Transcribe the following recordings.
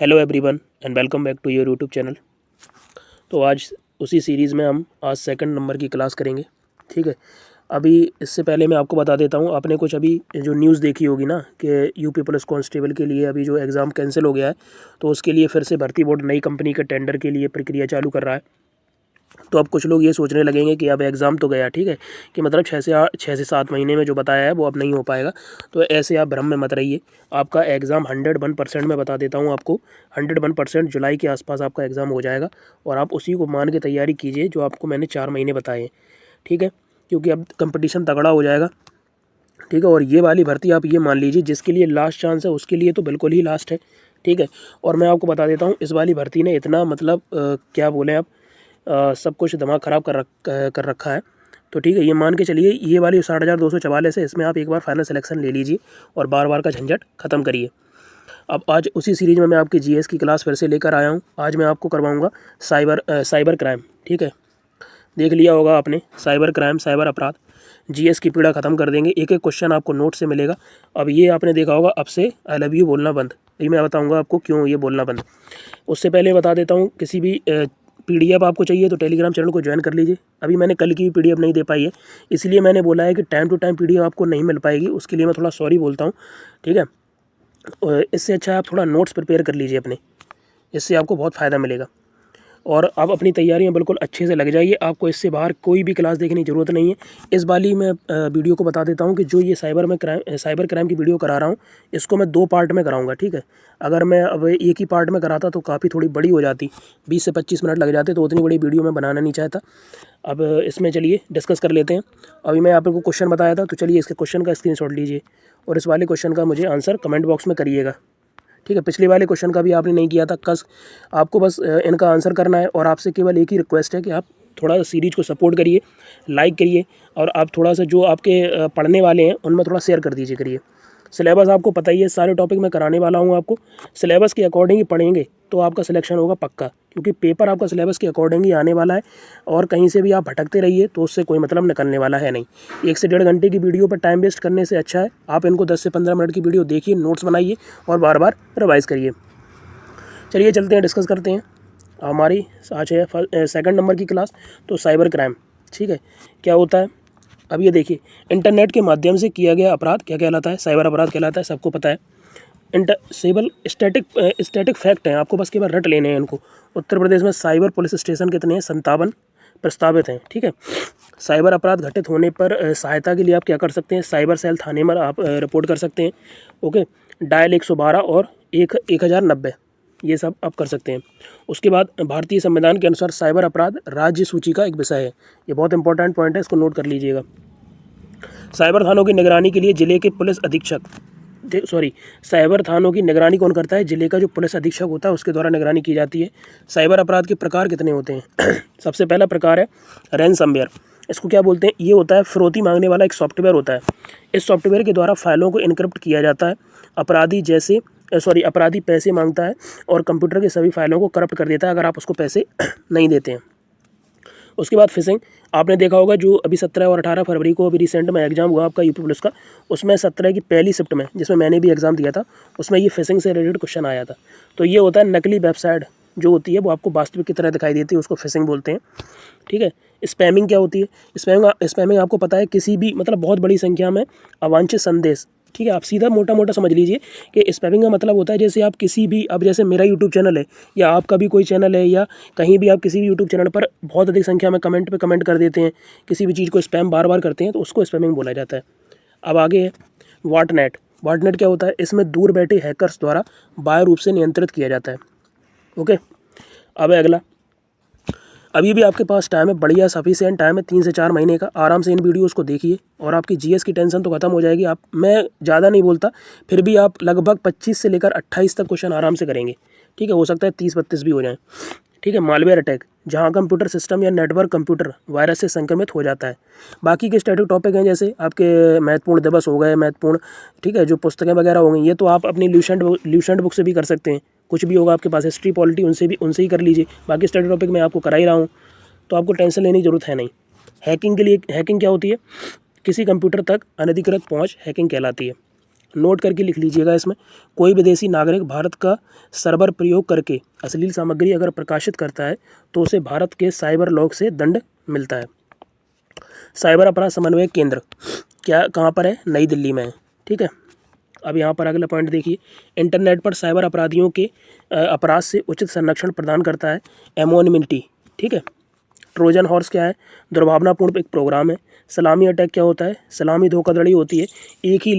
Hello everyone and welcome back to your YouTube channel. तो आज उसी सीरीज़ में हम आज सेकंड नंबर की क्लास करेंगे। ठीक है, अभी इससे पहले मैं आपको बता देता हूँ, आपने कुछ अभी जो न्यूज़ देखी होगी ना कि यूपी पुलिस कांस्टेबल के लिए अभी जो एग्ज़ाम कैंसिल हो गया है, तो उसके लिए फिर से भर्ती बोर्ड नई कंपनी के टेंडर के लिए प्रक्रिया चालू कर रहा है। तो अब कुछ लोग ये सोचने लगेंगे कि अब एग्ज़ाम तो गया, ठीक है, कि मतलब 6 से 7 महीने में जो बताया है वो अब नहीं हो पाएगा। तो ऐसे आप भ्रम में मत रहिए। आपका एग्ज़ाम 101% मैं बता देता हूँ आपको, 101% जुलाई के आसपास आपका एग्ज़ाम हो जाएगा। और आप उसी को मान के तैयारी कीजिए जो आपको मैंने 4 महीने बताए हैं, ठीक है, क्योंकि अब कंपटीशन तगड़ा हो जाएगा। ठीक है, और ये वाली भर्ती आप ये मान लीजिए जिसके लिए लास्ट चांस है उसके लिए तो बिल्कुल ही लास्ट है। ठीक है, और मैं आपको बता देता हूँ इस वाली भर्ती ने इतना मतलब क्या बोलें आप, सब कुछ दिमाग ख़राब कर रखा है। तो ठीक है, ये मान के चलिए ये वाली 60,244 है, इसमें आप एक बार फाइनल सिलेक्शन ले लीजिए और बार बार का झंझट ख़त्म करिए। अब आज उसी सीरीज़ में मैं आपकी जीएस की क्लास फिर से लेकर आया हूँ। आज मैं आपको करवाऊँगा साइबर क्राइम। ठीक है, देख लिया होगा आपने, साइबर क्राइम, साइबर अपराध, जीएस की पीड़ा ख़त्म कर देंगे। एक एक क्वेश्चन आपको नोट से मिलेगा। अब ये आपने देखा होगा, अब से आई लव यू बोलना बंद। ये मैं बताऊँगा आपको क्यों ये बोलना बंद। उससे पहले बता देता हूँ, किसी भी पीडीएफ आपको चाहिए तो टेलीग्राम चैनल को ज्वाइन कर लीजिए। अभी मैंने कल की भी पीडीएफ नहीं दे पाई है, इसलिए मैंने बोला है कि टाइम टू टाइम पीडीएफ आपको नहीं मिल पाएगी, उसके लिए मैं थोड़ा सॉरी बोलता हूँ। ठीक है, इससे अच्छा आप थोड़ा नोट्स प्रिपेयर कर लीजिए अपने, इससे आपको बहुत फ़ायदा मिलेगा। और आप अपनी तैयारी में बिल्कुल अच्छे से लग जाइए। आपको इससे बाहर कोई भी क्लास देखने की ज़रूरत नहीं है। इस वाली मैं वीडियो को बता देता हूँ कि जो ये साइबर क्राइम की वीडियो करा रहा हूँ, इसको मैं 2 पार्ट में कराऊंगा। ठीक है, अगर मैं अब एक ही पार्ट में कराता तो काफ़ी थोड़ी बड़ी हो जाती, 20 से 25 मिनट लग जाते, तो उतनी बड़ी वीडियो मैं बनाना नहीं चाहता। अब इसमें चलिए डिस्कस कर लेते हैं। अभी मैं आपको क्वेश्चन बताया था, तो चलिए इसके क्वेश्चन का स्क्रीनशॉट लीजिए और इस वाले क्वेश्चन का मुझे आंसर कमेंट बॉक्स में करिएगा। ठीक है, पिछले वाले क्वेश्चन का भी आपने नहीं किया था, आपको बस इनका आंसर करना है। और आपसे केवल एक ही रिक्वेस्ट है कि आप थोड़ा सा सीरीज को सपोर्ट करिए, लाइक करिए, और आप थोड़ा सा जो आपके पढ़ने वाले हैं उनमें थोड़ा शेयर कर दीजिए करिए। सिलेबस आपको पता ही है, सारे टॉपिक मैं कराने वाला हूँ आपको। सिलेबस के अकॉर्डिंग ही पढ़ेंगे तो आपका सिलेक्शन होगा पक्का, क्योंकि पेपर आपका सिलेबस के अकॉर्डिंग ही आने वाला है। और कहीं से भी आप भटकते रहिए तो उससे कोई मतलब निकलने वाला है नहीं। 1 से 1.5 घंटे की वीडियो पर टाइम वेस्ट करने से अच्छा है आप इनको 10 से 15 मिनट की वीडियो देखिए, नोट्स बनाइए और बार बार रिवाइज़ करिए। चलिए चलते हैं, डिस्कस करते हैं। हमारी आज है सेकंड नंबर की क्लास। तो साइबर क्राइम, ठीक है, क्या होता है। अब ये देखिए, इंटरनेट के माध्यम से किया गया अपराध क्या कहलाता है, साइबर अपराध कहलाता है, सबको पता है। स्टैटिक फैक्ट हैं, आपको बस केवल रट लेने हैं इनको। उत्तर प्रदेश में साइबर पुलिस स्टेशन कितने हैं, 57 प्रस्तावित हैं। ठीक है, साइबर अपराध घटित होने पर सहायता के लिए आप क्या कर सकते हैं, साइबर सेल थाने में आप रिपोर्ट कर सकते हैं। ओके, डायल 112 और 1090 ये सब आप कर सकते हैं। उसके बाद भारतीय संविधान के अनुसार साइबर अपराध राज्य सूची का एक विषय है। ये बहुत इंपॉर्टेंट पॉइंट है, इसको नोट कर लीजिएगा। साइबर थानों की निगरानी के लिए जिले के पुलिस अधीक्षक, साइबर थानों की निगरानी कौन करता है, जिले का जो पुलिस अधीक्षक होता है उसके द्वारा निगरानी की जाती है। साइबर अपराध के प्रकार कितने होते हैं सबसे पहला प्रकार है रैनसमवेयर। इसको क्या बोलते हैं, ये होता है फिरौती मांगने वाला एक सॉफ्टवेयर होता है। इस सॉफ्टवेयर के द्वारा फाइलों को इनक्रिप्ट किया जाता है। अपराधी पैसे मांगता है और कंप्यूटर की सभी फाइलों को करप्ट कर देता है अगर आप उसको पैसे नहीं देते हैं। उसके बाद फिशिंग, आपने देखा होगा जो अभी 17 और 18 फरवरी को अभी रिसेंट में एग्जाम हुआ आपका यूपी पुलिस का, उसमें 17 की पहली शिफ्ट में, जिसमें मैंने भी एग्ज़ाम दिया था, उसमें ये फिशिंग से रिलेटेड क्वेश्चन आया था। तो ये होता है नकली वेबसाइट जो होती है वो आपको वास्तविक की तरह दिखाई देती है, उसको फिशिंग बोलते हैं। ठीक है, स्पैमिंग क्या होती है, स्पैमिंग आपको पता है, किसी भी मतलब बहुत बड़ी संख्या में अवांछित संदेश। ठीक है, आप सीधा मोटा मोटा समझ लीजिए कि स्पैमिंग का मतलब होता है जैसे आप किसी भी, अब जैसे मेरा यूट्यूब चैनल है या आपका भी कोई चैनल है या कहीं भी आप किसी भी यूट्यूब चैनल पर बहुत अधिक संख्या में कमेंट पे कमेंट कर देते हैं, किसी भी चीज़ को स्पैम बार बार करते हैं, तो उसको स्पैमिंग बोला जाता है। अब आगे है वाटनेट। वाटनेट क्या होता है, इसमें दूर बैठे हैकर्स द्वारा बाह्य रूप से नियंत्रित किया जाता है। ओके, अब है अगला। अभी भी आपके पास टाइम है, बढ़िया सफिशिएंट टाइम है, 3 से 4 महीने का। आराम से इन वीडियोस को देखिए और आपकी जीएस की टेंशन तो खत्म हो जाएगी। मैं ज़्यादा नहीं बोलता, फिर भी आप लगभग 25 से लेकर 28 तक क्वेश्चन आराम से करेंगे। ठीक है, हो सकता है 30-32 भी हो जाएं। ठीक है, मालवेयर अटैक, जहां कंप्यूटर सिस्टम या नेटवर्क कंप्यूटर वायरस से संक्रमित हो जाता है। बाकी के स्टैटिक टॉपिक हैं, जैसे आपके महत्वपूर्ण दिवस हो गए, महत्वपूर्ण, ठीक है, जो पुस्तकें वगैरह हो गई, ये तो आप अपनी ल्यूसेंट बुक से भी कर सकते हैं। कुछ भी होगा आपके पास, हिस्ट्री पॉलिटी, उनसे ही कर लीजिए। बाकी स्टडी टॉपिक मैं आपको करा ही रहा हूँ, तो आपको टेंशन लेने की ज़रूरत है नहीं। हैकिंग के लिए, हैकिंग क्या होती है, किसी कंप्यूटर तक अनधिकृत पहुँच हैकिंग कहलाती है। नोट करके लिख लीजिएगा इसमें, कोई विदेशी नागरिक भारत का सर्वर प्रयोग करके अश्लील सामग्री अगर प्रकाशित करता है तो उसे भारत के साइबर लॉ से दंड मिलता है। साइबर अपराध समन्वय केंद्र क्या कहाँ पर है? नई दिल्ली में है। ठीक है, अब यहाँ पर अगला पॉइंट देखिए, इंटरनेट पर साइबर अपराधियों के अपराध से उचित संरक्षण प्रदान करता है एनोनिमिटी। ठीक है, ट्रोजन हॉर्स क्या है? दुर्भावनापूर्ण एक प्रोग्राम है। सलामी अटैक क्या होता है? सलामी धोखाधड़ी होती है एक ही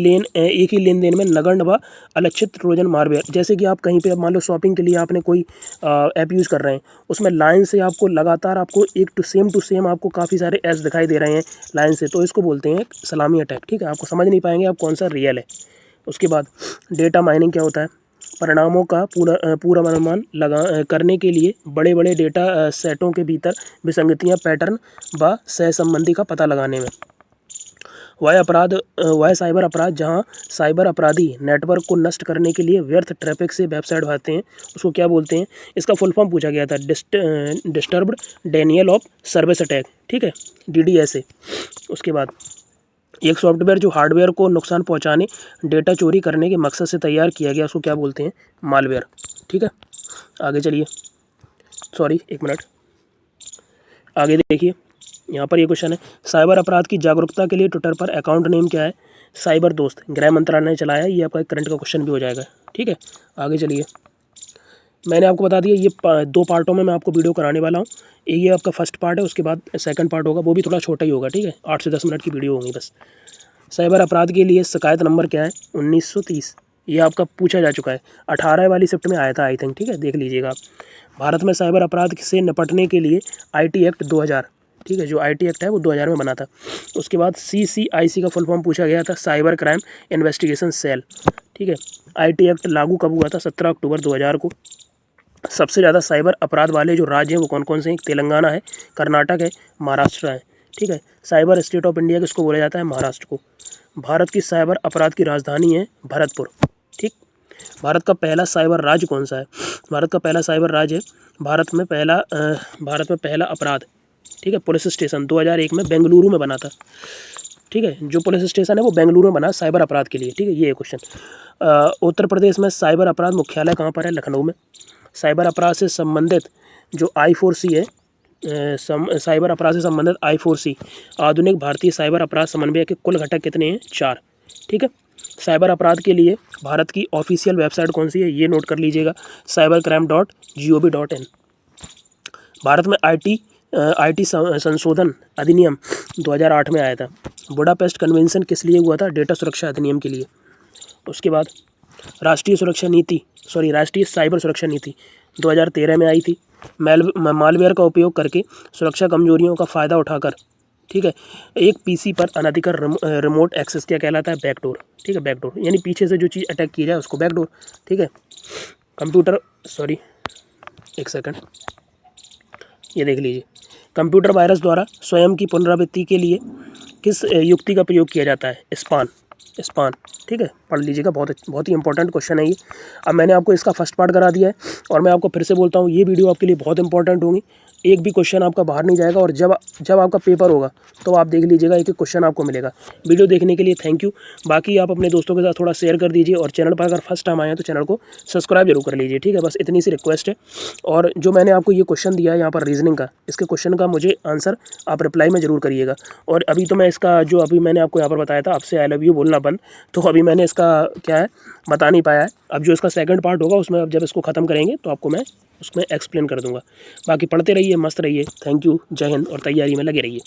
लेन देन में नगण्य व अलक्षित ट्रोजन मालवेयर। जैसे कि आप कहीं पे मान लो शॉपिंग के लिए आपने कोई ऐप यूज़ कर रहे हैं, उसमें लाइन से आपको लगातार आपको एक टू सेम आपको काफ़ी सारे एड्स दिखाई दे रहे हैं लाइन से, तो इसको बोलते हैं सलामी अटैक। ठीक है, आपको समझ नहीं पाएंगे आप कौन सा रियल है। उसके बाद डेटा माइनिंग क्या होता है? परिणामों का पूर्वानुमान करने के लिए बड़े बड़े डेटा सेटों के भीतर विसंगतियां, पैटर्न व सहसंबंधी का पता लगाने में। वह साइबर अपराध जहां साइबर अपराधी नेटवर्क को नष्ट करने के लिए व्यर्थ ट्रैफिक से वेबसाइट बनाते हैं, उसको क्या बोलते हैं? इसका फुल फॉर्म पूछा गया था, disturbed Daniel of service attack. ठीक है, DDSA। उसके बाद एक सॉफ्टवेयर जो हार्डवेयर को नुकसान पहुंचाने, डेटा चोरी करने के मकसद से तैयार किया गया, उसको क्या बोलते हैं? मालवेयर। ठीक है, आगे चलिए, सॉरी एक मिनट, आगे देखिए, यहाँ पर ये क्वेश्चन है, साइबर अपराध की जागरूकता के लिए ट्विटर पर अकाउंट नेम क्या है? साइबर दोस्त, गृह मंत्रालय ने चलाया है। ये आपका करंट का क्वेश्चन भी हो जाएगा। ठीक है, आगे चलिए, मैंने आपको बता दिया ये 2 पार्टों में मैं आपको वीडियो कराने वाला हूँ। ये आपका फर्स्ट पार्ट है, उसके बाद सेकंड पार्ट होगा, वो भी थोड़ा छोटा ही होगा। ठीक है, 8 से 10 मिनट की वीडियो होगी बस। साइबर अपराध के लिए शिकायत नंबर क्या है? 1930। ये आपका पूछा जा चुका है, 18 वाली शिफ्ट में आया था आई थिंक। ठीक है, देख लीजिएगा आप। भारत में साइबर अपराध से निपटने के लिए IT एक्ट 2000, ठीक है, जो IT एक्ट है वो 2000 में बना था। उसके बाद CCIC का फुल फॉर्म पूछा गया था, साइबर क्राइम इन्वेस्टिगेशन सेल। ठीक है, IT एक्ट लागू कब हुआ था? 17 अक्टूबर 2000 को। सबसे ज़्यादा साइबर अपराध वाले जो राज्य हैं वो कौन कौन से हैं? तेलंगाना है, कर्नाटक है, महाराष्ट्र है। ठीक है, साइबर स्टेट ऑफ इंडिया किसको बोला जाता है? महाराष्ट्र को। भारत की साइबर अपराध की राजधानी है भरतपुर। ठीक, भारत का पहला साइबर राज्य कौन सा है? भारत का पहला साइबर राज्य है, भारत में पहला अपराध, ठीक है, पुलिस स्टेशन 2001 में बेंगलुरु में बना था। ठीक है, जो पुलिस स्टेशन है वो बेंगलुरु में बना साइबर अपराध के लिए। ठीक है, ये क्वेश्चन। उत्तर प्रदेश में साइबर अपराध मुख्यालय कहाँ पर है? लखनऊ में। साइबर अपराध से संबंधित जो I4C है, साइबर अपराध से संबंधित I4C, आधुनिक भारतीय साइबर अपराध समन्वय के कुल घटक कितने हैं? 4। ठीक है, साइबर अपराध के लिए भारत की ऑफिशियल वेबसाइट कौन सी है? ये नोट कर लीजिएगा, cybercrime.gov.in। भारत में IT संशोधन अधिनियम 2008 में आया था। बुडापेस्ट कन्वेंशन किस लिए हुआ था? डेटा सुरक्षा अधिनियम के लिए। उसके बाद राष्ट्रीय साइबर सुरक्षा नीति 2013 में आई थी। मालवेयर का उपयोग करके सुरक्षा कमजोरियों का फ़ायदा उठाकर, ठीक है, एक PC पर अनधिकृत रिमोट एक्सेस क्या कहलाता है? बैकडोर। ठीक है, बैकडोर यानी पीछे से जो चीज़ अटैक की जाए उसको बैकडोर। ठीक है, एक सेकंड, ये देख लीजिए, कंप्यूटर वायरस द्वारा स्वयं की पुनरावृत्ति के लिए किस युक्ति का प्रयोग किया जाता है? स्पान। ठीक है, पढ़ लीजिएगा, बहुत ही इंपॉर्टेंट क्वेश्चन है ये। अब मैंने आपको इसका फर्स्ट पार्ट करा दिया है और मैं आपको फिर से बोलता हूँ ये वीडियो आपके लिए बहुत इंपॉर्टेंट होगी। एक भी क्वेश्चन आपका बाहर नहीं जाएगा और जब आपका पेपर होगा तो आप देख लीजिएगा एक एक क्वेश्चन आपको मिलेगा। वीडियो देखने के लिए थैंक यू। बाकी आप अपने दोस्तों के साथ थोड़ा शेयर कर दीजिए और चैनल पर अगर फर्स्ट टाइम आए हैं तो चैनल को सब्सक्राइब जरूर कर लीजिए। ठीक है, बस इतनी सी रिक्वेस्ट है। और जो मैंने आपको ये क्वेश्चन दिया है यहाँ पर रीजनिंग का, इसके क्वेश्चन का मुझे आंसर आप रिप्लाई में ज़रूर करिएगा। और अभी तो मैं इसका जो अभी मैंने आपको यहाँ पर बताया था, आपसे आई लव यू बोलना बंद, तो अभी मैंने इसका क्या है बता नहीं पाया है। अब जो इसका सेकंड पार्ट होगा उसमें अब जब इसको ख़त्म करेंगे तो आपको मैं उसमें एक्सप्लेन कर दूंगा। बाकी पढ़ते रहिए, मस्त रहिए। थैंक यू, जय हिंद और तैयारी में लगे रहिए।